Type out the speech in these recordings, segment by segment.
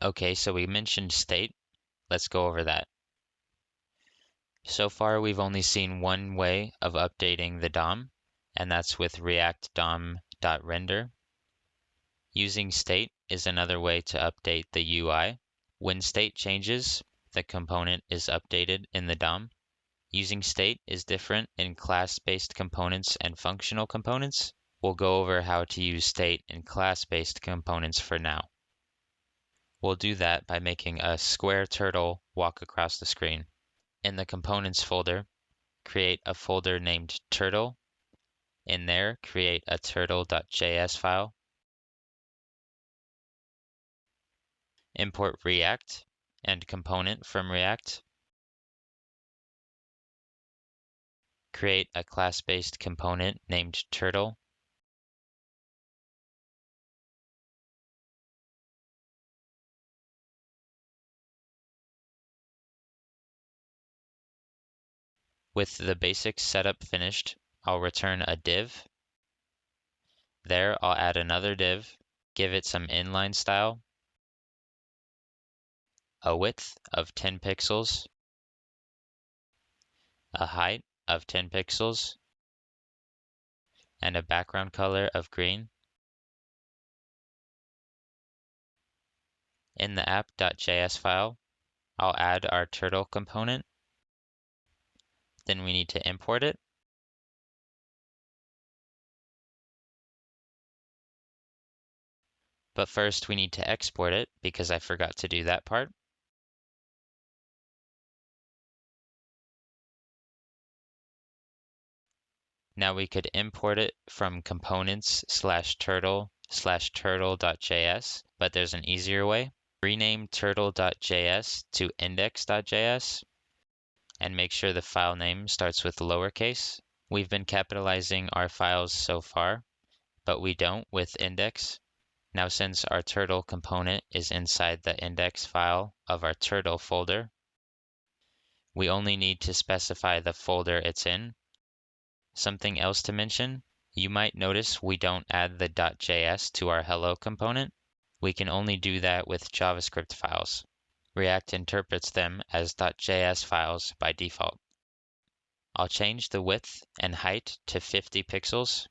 Okay, so we mentioned state. Let's go over that. So far, we've only seen one way of updating the DOM, and that's with React DOM.render. Using state is another way to update the UI. When state changes, the component is updated in the DOM. Using state is different in class-based components and functional components. We'll go over how to use state in class-based components for now. We'll do that by making a square turtle walk across the screen. In the components folder, create a folder named turtle. In there, create a turtle.js file. Import React and component from React. Create a class-based component named turtle. With the basic setup finished, I'll return a div. There, I'll add another div, give it some inline style, a width of 10 pixels, a height of 10 pixels, and a background color of green. In the app.js file, I'll add our turtle component. Then we need to import it. But first we need to export it because I forgot to do that part. Now we could import it from components/turtle/turtle.js, but there's an easier way. Rename turtle.js to index.js and make sure the file name starts with lowercase. We've been capitalizing our files so far, but we don't with index. Now since our turtle component is inside the index file of our turtle folder, we only need to specify the folder it's in. Something else to mention, you might notice we don't add the .js to our hello component. We can only do that with JavaScript files. React interprets them as .js files by default. I'll change the width and height to 50 pixels.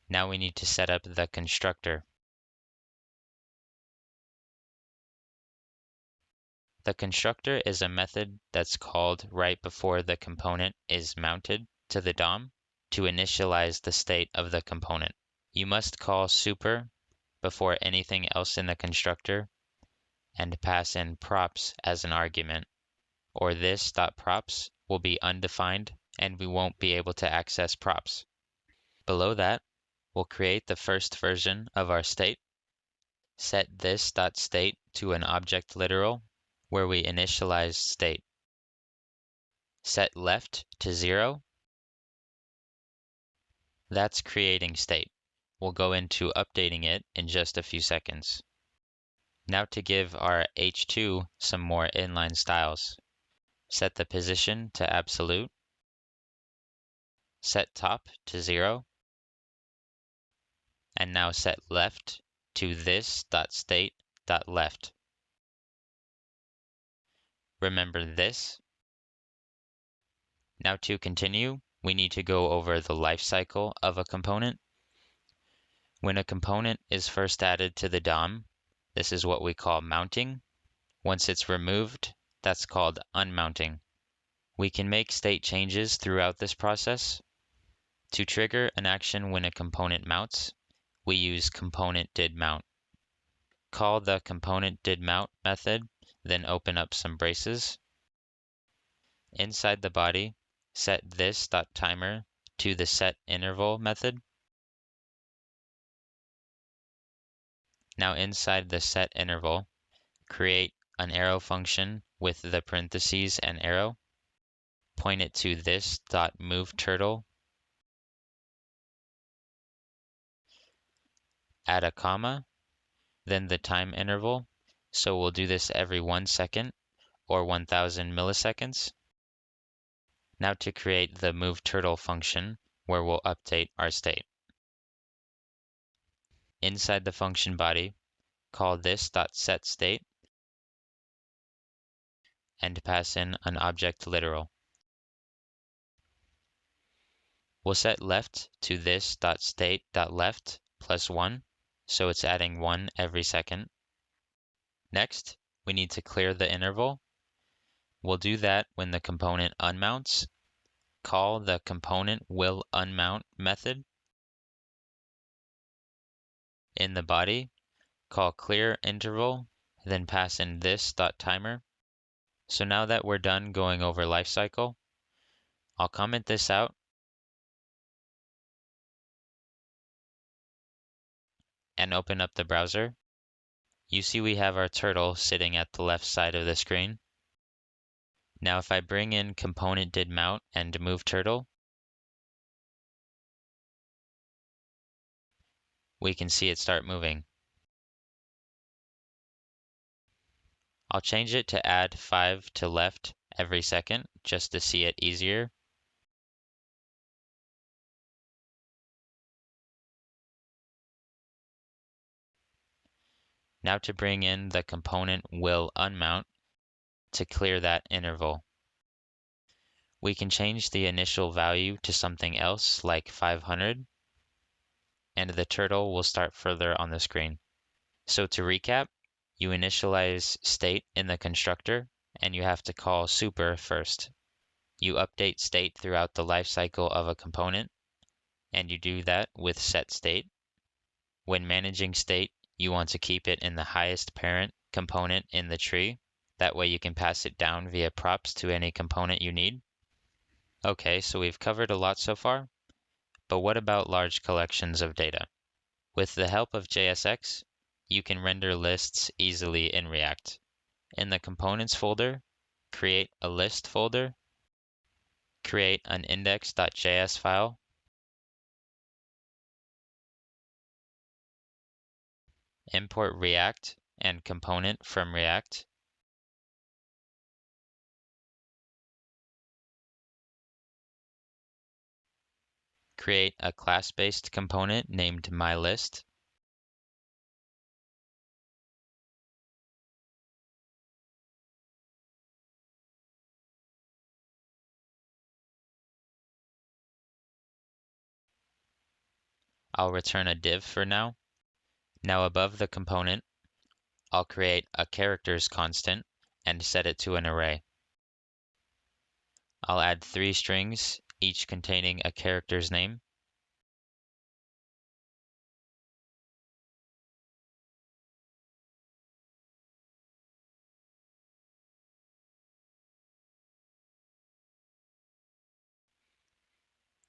Now we need to set up the constructor. The constructor is a method that's called right before the component is mounted to the DOM to initialize the state of the component. You must call super before anything else in the constructor and pass in props as an argument, or this.props will be undefined and we won't be able to access props. Below that, we'll create the first version of our state. Set this.state to an object literal where we initialize state. Set left to 0. That's creating state. We'll go into updating it in just a few seconds. Now to give our h2 some more inline styles. Set the position to absolute. Set top to 0. And now set left to this.state.left. Remember this. Now to continue, we need to go over the lifecycle of a component. When a component is first added to the DOM, this is what we call mounting. Once it's removed, that's called unmounting. We can make state changes throughout this process. To trigger an action when a component mounts, we use component.didMount. Call the component.didMount method, then open up some braces. Inside the body, set this.timer to the setInterval method. Now inside the setInterval, create an arrow function with the parentheses and arrow. Point it to this.moveTurtle. Add a comma, then the time interval. So we'll do this every 1 second or 1000 milliseconds. Now to create the moveTurtle function where we'll update our state. Inside the function body, call this.setState and pass in an object literal. We'll set left to this.state.left plus 1, so it's adding 1 every second. Next, we need to clear the interval. We'll do that when the component unmounts. Call the component will unmount method. In the body, call clear interval, then pass in this.timer. So now that we're done going over Lifecycle, I'll comment this out and open up the browser. You see we have our turtle sitting at the left side of the screen. Now if I bring in component did mount and move turtle, we can see it start moving. I'll change it to add 5 to left every second just to see it easier. Now to bring in the component will unmount to clear that interval. We can change the initial value to something else like 500, and the turtle will start further on the screen. So to recap, you initialize state in the constructor, and you have to call super first. You update state throughout the lifecycle of a component, and you do that with setState. When managing state, you want to keep it in the highest parent component in the tree. That way you can pass it down via props to any component you need. Okay, so we've covered a lot so far, but what about large collections of data? With the help of JSX, you can render lists easily in React. In the Components folder, create a list folder, create an index.js file, import React and component from React, create a class-based component named myList, I'll return a div for now. Now above the component, I'll create a characters constant and set it to an array. I'll add 3 strings, each containing a character's name.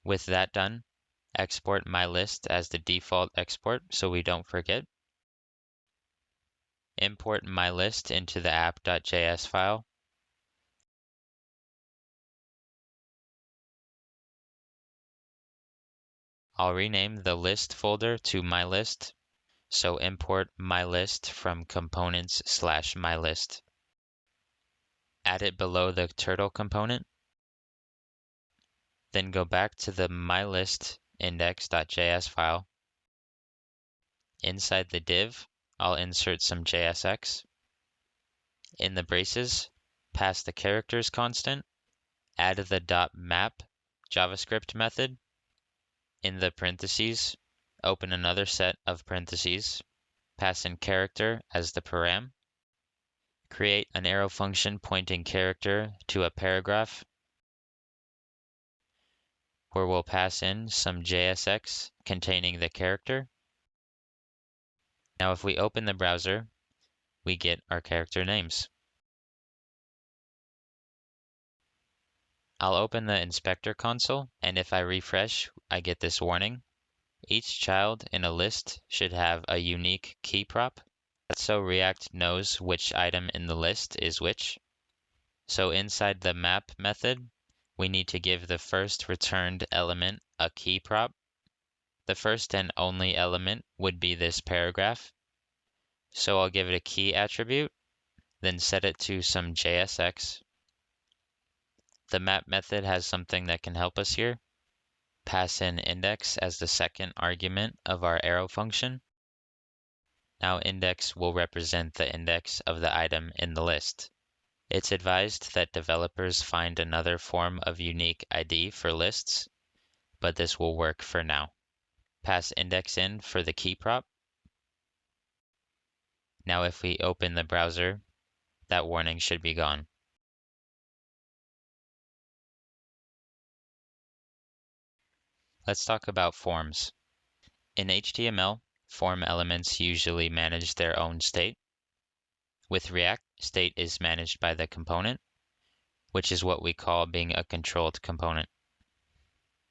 With that done, export myList as the default export so we don't forget. Import myList into the app.js file. I'll rename the list folder to myList, so import myList from components/myList. Add it below the turtle component. Then go back to the myList index.js file. Inside the div, I'll insert some JSX. In the braces, pass the characters constant, add the .map JavaScript method. In the parentheses, open another set of parentheses, pass in character as the param, create an arrow function pointing character to a paragraph, where we'll pass in some JSX containing the character. Now if we open the browser, we get our character names. I'll open the inspector console, and if I refresh, I get this warning. Each child in a list should have a unique key prop. That's so React knows which item in the list is which. So inside the map method, we need to give the first returned element a key prop. The first and only element would be this paragraph. So I'll give it a key attribute, then set it to some JSX. The map method has something that can help us here. Pass in index as the second argument of our arrow function. Now index will represent the index of the item in the list. It's advised that developers find another form of unique ID for lists, but this will work for now. Pass index in for the key prop. Now if we open the browser, that warning should be gone. Let's talk about forms. In HTML, form elements usually manage their own state. With React, state is managed by the component, which is what we call being a controlled component.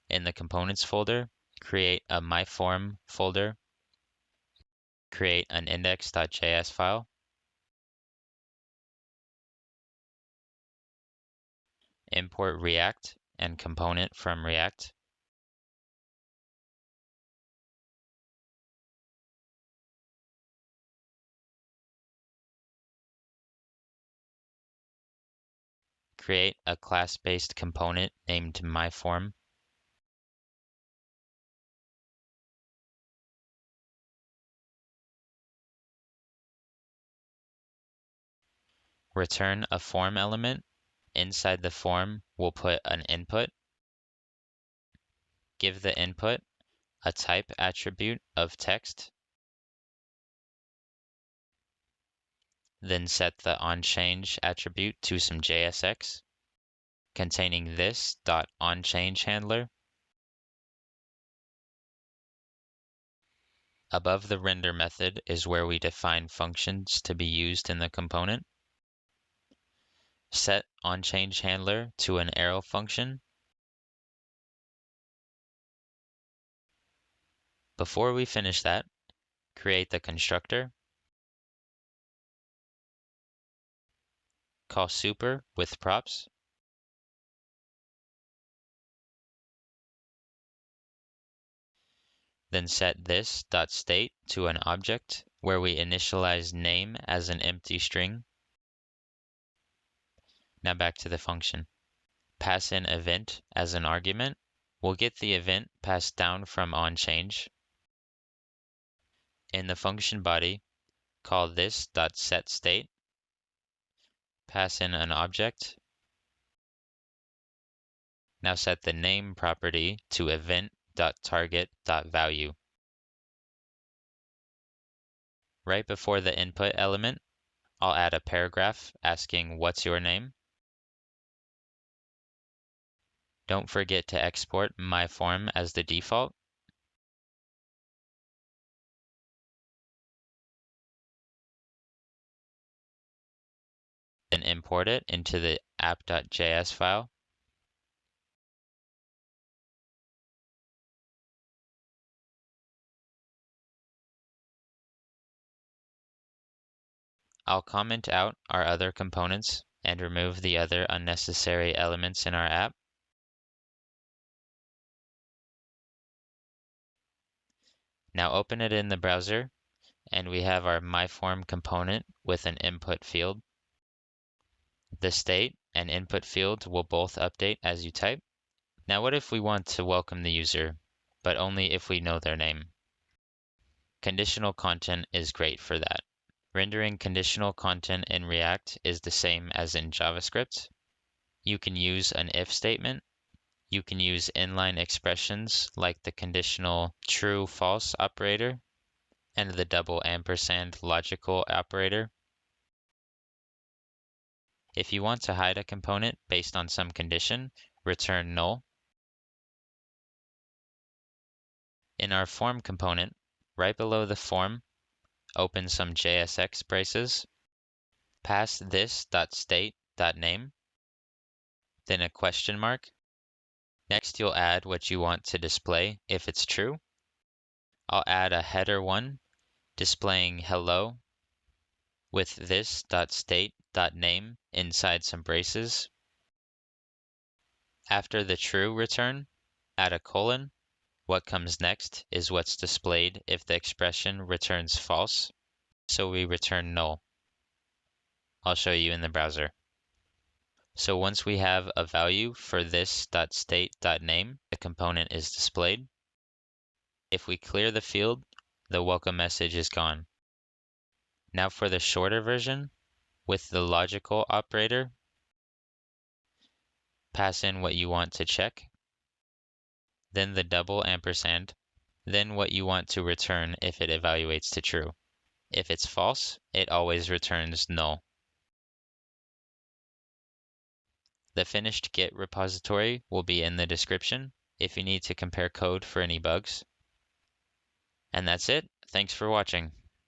In the components folder, create a myForm folder, create an index.js file, import React and component from React, create a class-based component named myForm, return a form element. Inside the form, we'll put an input. Give the input a type attribute of text. Then set the onChange attribute to some JSX containing this .onChange handler. Above the render method is where we define functions to be used in the component. Set onChange handler to an arrow function. Before we finish that, create the constructor. Call super with props. Then set this .state to an object where we initialize name as an empty string. Now back to the function. Pass in event as an argument. We'll get the event passed down from onChange. In the function body, call this .setState. Pass in an object. Now set the name property to event.target.value. Right before the input element, I'll add a paragraph asking what's your name. Don't forget to export myForm as the default. Then import it into the app.js file. I'll comment out our other components and remove the other unnecessary elements in our app. Now open it in the browser, and we have our myForm component with an input field. The state and input field will both update as you type. Now what if we want to welcome the user, but only if we know their name? Conditional content is great for that. Rendering conditional content in React is the same as in JavaScript. You can use an if statement. You can use inline expressions like the conditional true-false operator and the double ampersand logical operator. If you want to hide a component based on some condition, return null. In our form component, right below the form, open some JSX braces, pass this.state.name, then a question mark. Next, you'll add what you want to display if it's true. I'll add a header 1 displaying hello with this.state.name inside some braces. After the true return, add a colon. What comes next is what's displayed if the expression returns false, so we return null. I'll show you in the browser. So once we have a value for this.state.name, the component is displayed. If we clear the field, the welcome message is gone. Now for the shorter version, With the logical operator, pass in what you want to check, then the double ampersand, then what you want to return if it evaluates to true. If it's false, it always returns null. The finished Git repository will be in the description if you need to compare code for any bugs. And that's it. Thanks for watching.